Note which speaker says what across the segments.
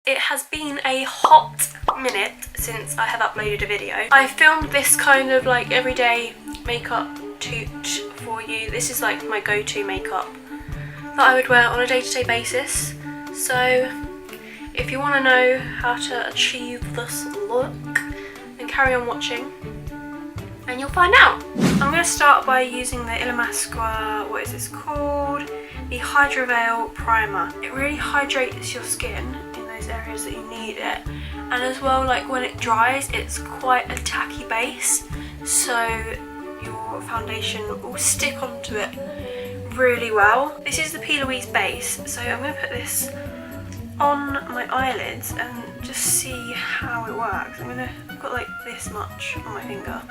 Speaker 1: It has been a hot minute since I have uploaded a video. I filmed this kind of like everyday makeup toot for you. This is like my go-to makeup that I would wear on a day-to-day basis. So if you want to know how to achieve this look, then carry on watching and you'll find out. I'm going to start by using the Illamasqua, what is this called? The Hydra Veil Primer. It really hydrates your skin in those areas that you need it. And as well, like when it dries, it's quite a tacky base. So your foundation will stick onto it really well. This is the P. Louise base. So I'm going to put this on my eyelids and just see how it works. I've got like this much on my finger.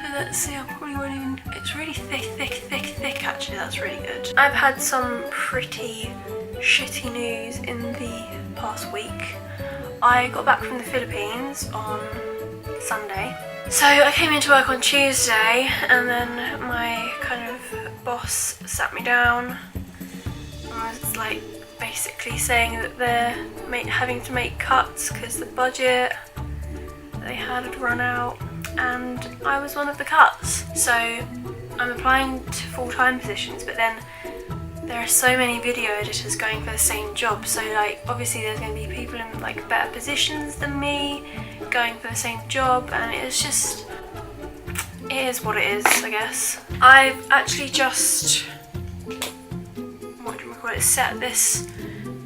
Speaker 1: So let's see, I probably won't even, it's really thick actually, that's really good. I've had some pretty shitty news in the past week. I got back from the Philippines on Sunday. So I came into work on Tuesday and then my kind of boss sat me down and was like basically saying that they're having to make cuts because the budget they had run out, and I was one of the cuts. So I'm applying to full-time positions, but then there are so many video editors going for the same job, so like obviously there's going to be people in like better positions than me going for the same job, and it's just, it is what it is, I guess. I've actually just, what do we call it, set this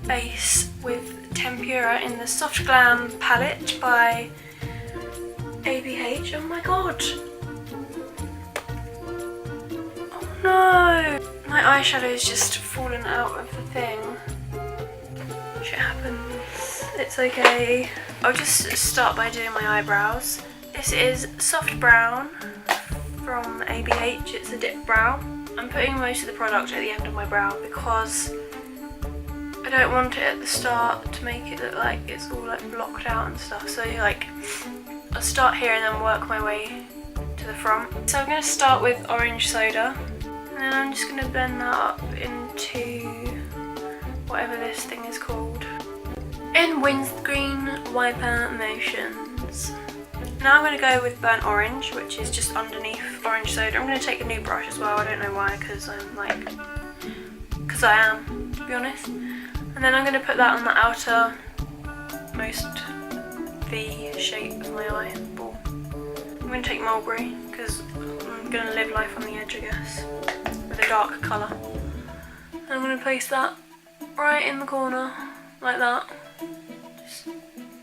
Speaker 1: base with Tempura in the Soft Glam palette by ABH. Oh my god! Oh no! My eyeshadow's just fallen out of the thing. Shit happens. It's okay. I'll just start by doing my eyebrows. This is Soft Brown from ABH. It's a dip brow. I'm putting most of the product at the end of my brow because I don't want it at the start to make it look like it's all like blocked out and stuff. So like, I'll start here and then work my way to the front. So I'm going to start with orange soda, and then I'm just going to blend that up into whatever this thing is called. In windscreen wiper motions. Now I'm going to go with burnt orange, which is just underneath orange soda. I'm going to take a new brush as well. I don't know why, because I am, to be honest. And then I'm going to put that on the outermost V shape of my eyeball. I'm going to take mulberry because I'm going to live life on the edge, I guess, with a dark colour. And I'm going to place that right in the corner, like that. Just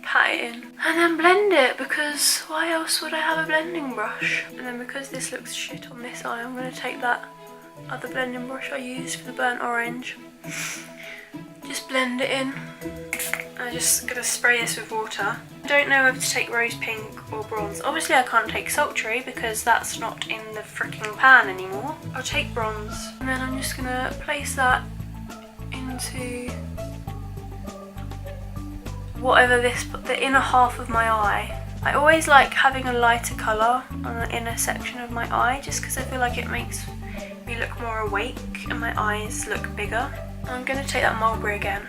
Speaker 1: pat it in. And then blend it, because why else would I have a blending brush? And then because this looks shit on this eye, I'm going to take that other blending brush I used for the burnt orange. Just blend it in. I'm just going to spray this with water. I don't know whether to take rose pink or bronze. Obviously I can't take sultry because that's not in the freaking pan anymore. I'll take bronze. And then I'm just going to place that into whatever the inner half of my eye. I always like having a lighter colour on the inner section of my eye just because I feel like it makes me look more awake and my eyes look bigger. I'm going to take that mulberry again.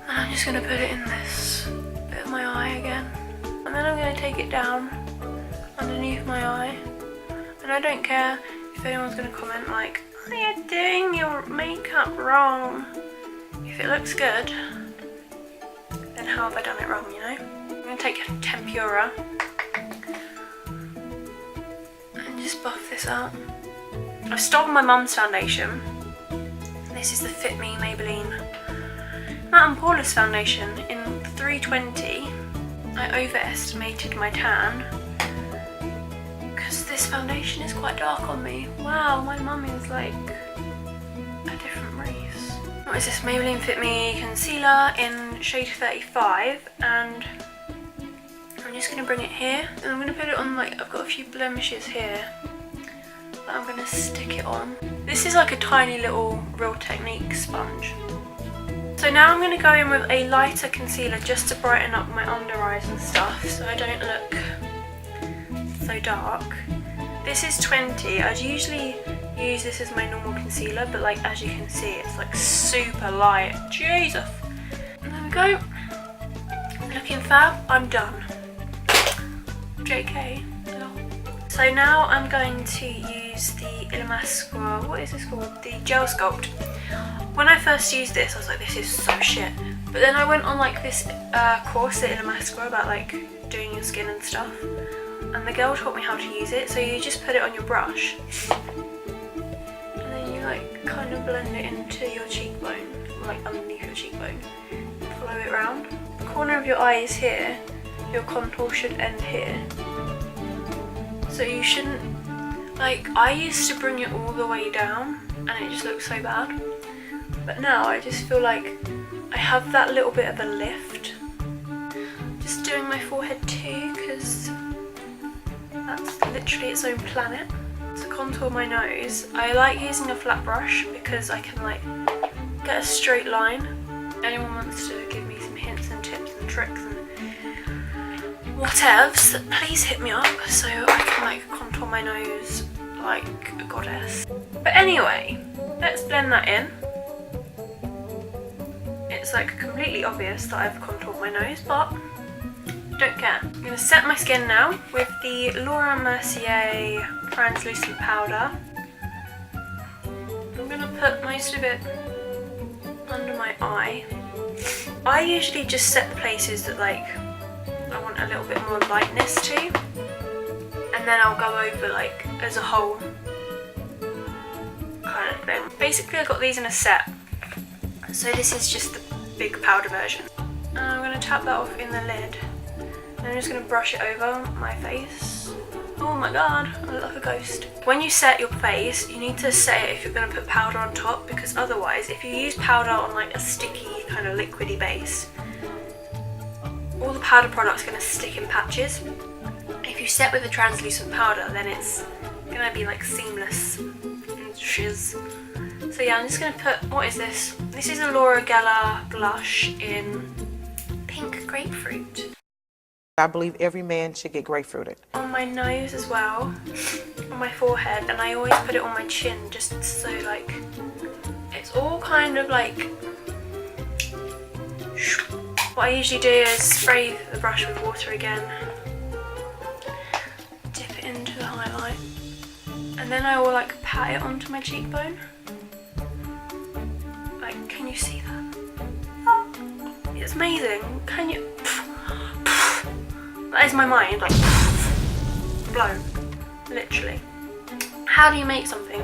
Speaker 1: And I'm just going to put it in this bit of my eye again. And then I'm going to take it down underneath my eye. And I don't care if anyone's going to comment like, "Oh, you're doing your makeup wrong." If it looks good, then how have I done it wrong, you know? I'm going to take Tempura and just buff this out. I've stolen my mum's foundation. This is the Fit Me Maybelline Matte and Poreless foundation in 320. I overestimated my tan because this foundation is quite dark on me. Wow, my mum is like a different race. What is this? Maybelline Fit Me Concealer in shade 35, and I'm just going to bring it here and I'm going to put it on, like, I've got a few blemishes here that I'm going to stick it on. This is like a tiny little Real Technique sponge. So now I'm going to go in with a lighter concealer just to brighten up my under eyes and stuff so I don't look so dark. This is 20. I'd usually use this as my normal concealer, but like as you can see, it's like super light. Jesus. And there we go. Looking fab. I'm done. JK. So now I'm going to use the Mascara. What is this called? The Gel Sculpt. When I first used this, I was like, this is so shit. But then I went on like this course at Mascara about like doing your skin and stuff. And the girl taught me how to use it. So you just put it on your brush. And then you like kind of blend it into your cheekbone. Like underneath your cheekbone. Follow it around. The corner of your eye is here. Your contour should end here. So you shouldn't, like, I used to bring it all the way down and it just looked so bad. But now I just feel like I have that little bit of a lift. Just doing my forehead too, because that's literally its own planet. To contour my nose, I like using a flat brush because I can like get a straight line. Anyone wants to give me some hints and tips and tricks and whatevs, please hit me up so I can like contour my nose like a goddess. But anyway, let's blend that in. It's like completely obvious that I've contoured my nose, but don't care. I'm going to set my skin now with the Laura Mercier translucent powder. I'm going to put most of it under my eye. I usually just set the places that like I want a little bit more lightness to, and then I'll go over like as a whole kind of thing. Basically I got these in a set, so this is just the big powder version. And I'm going to tap that off in the lid, and I'm just going to brush it over my face. Oh my god, I look like a ghost. When you set your face, you need to set it if you're going to put powder on top, because otherwise if you use powder on like a sticky kind of liquidy base, all the powder product's going to stick in patches. If you set with a translucent powder, then it's going to be like seamless and shiz. So yeah, I'm just going to put, what is this? This is a Laura Geller blush in pink grapefruit.
Speaker 2: I believe every man should get grapefruited.
Speaker 1: On my nose as well, on my forehead, and I always put it on my chin just so like, it's all kind of like, what I usually do is spray the brush with water again, dip it into the highlight, and then I will like pat it onto my cheekbone. Like, can you see that? Oh, it's amazing. Can you? That is my mind, like blown, literally. How do you make something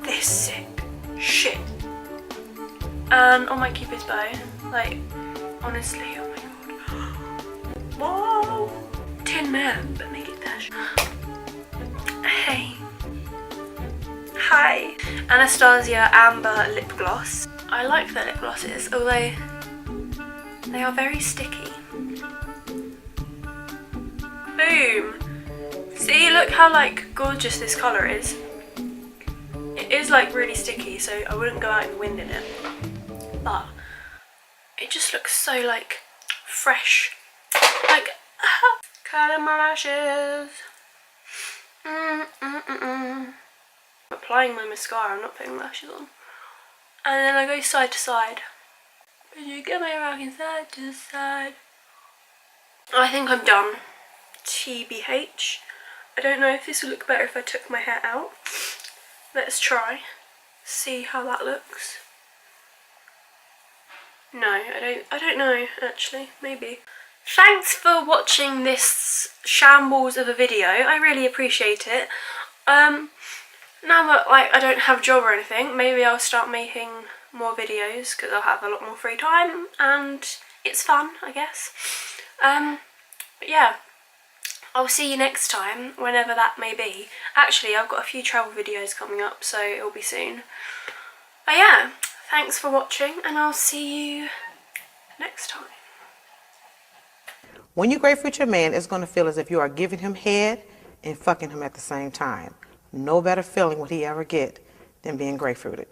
Speaker 1: this sick shit? And on my Cupid's bow, like, honestly, oh my god. Whoa! Tin Man, but make it dash. Hey. Hi. Anastasia Amber Lip Gloss. I like their lip glosses, although they are very sticky. Boom! See, look how like gorgeous this colour is. It is like really sticky, so I wouldn't go out in the wind in it. But it just looks so like fresh. Like, curling my lashes. Applying my mascara, I'm not putting lashes on. And then I go side to side. But you get my rocking side to side. I think I'm done. TBH. I don't know if this would look better if I took my hair out. Let's try. See how that looks. No, I don't know actually, maybe. Thanks for watching this shambles of a video. I really appreciate it. Now that like I don't have a job or anything, maybe I'll start making more videos because I'll have a lot more free time and it's fun, I guess. But yeah, I'll see you next time, whenever that may be. Actually, I've got a few travel videos coming up, so it'll be soon. But yeah, thanks for watching, and I'll see you next time.
Speaker 2: When you grapefruit your man, it's going to feel as if you are giving him head and fucking him at the same time. No better feeling would he ever get than being grapefruited.